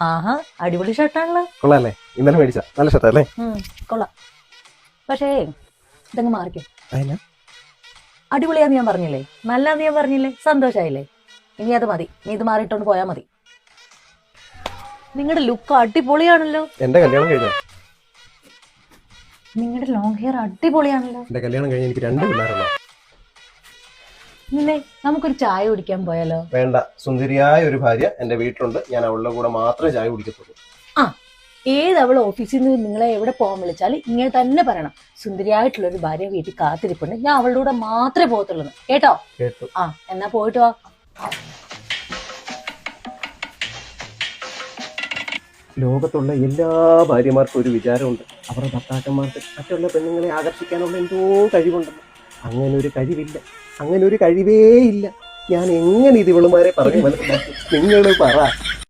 ആഹാ, അടിപൊളി ഷർട്ടാണല്ലോ. കൊള്ളാല്ലേ? ഇന്നലെ മേടിച്ച നല്ല ഷർട്ടല്ലേ? കൊള്ളാം. പക്ഷേ ഇതങ്ങ് മാറിക്കും. അതിനാ അടിപൊളിയാന്ന് ഞാൻ പറഞ്ഞില്ലേ, നല്ലാന്ന് ഞാൻ പറഞ്ഞില്ലേ, സന്തോഷായില്ലേ? ഇനി അത് മതി, നീ ഇത് മാറിയിട്ടോണ്ട് പോയാ മതി. നിങ്ങളുടെ ലുക്ക് അടിപൊളിയാണല്ലോ. എന്റെ കല്യാണം കഴിഞ്ഞോ? നിങ്ങളുടെ ലോങ് ഹെയർ അടിപൊളിയാണല്ലോ. എന്റെ കല്യാണം കഴിഞ്ഞ് എനിക്ക് 2 പിള്ളേരുള്ളൂ. ഇന്നേ നമുക്കൊരു ചായ കുടിക്കാൻ പോയാലോ? വേണ്ട, സുന്ദരിയായ ഒരു ഭാര്യ എന്റെ വീട്ടിലുണ്ട്. ഞാൻ അവളുടെ കൂടെ മാത്രമേ ചായ കുടിക്കത്തുള്ളൂ. ആ, അവൾ ഓഫീസിൽ നിന്ന് നിങ്ങളെ എവിടെ പോകാൻ വിളിച്ചാൽ ഇങ്ങനെ തന്നെ പറയണം, സുന്ദരിയായിട്ടുള്ള ഒരു ഭാര്യ വീട്ടിൽ കാത്തിരിപ്പുണ്ട്, ഞാൻ അവളുടെ കൂടെ മാത്രമേ പോകത്തുള്ളൂ. കേട്ടോ? കേട്ടു. ആ, എന്നാ പോയിട്ട് വാ. ലോകത്തുള്ള എല്ലാ ഭാര്യമാർക്കും ഒരു വിചാരമുണ്ട്, അവരുടെ ഭർത്താക്കന്മാർക്ക് മറ്റുള്ള പെണ്ണുങ്ങളെ ആകർഷിക്കാനുള്ള എന്തോ കഴിവുണ്ടെന്ന്. അങ്ങനെ ഒരു കഴിവില്ല, അങ്ങനെ ഒരു കഴിവേ ഇല്ല. ഞാൻ എങ്ങനെ ഇത് ഇവളുമാരെ പറഞ്ഞു മനസ്സിലാക്കി? നിങ്ങൾ പറ.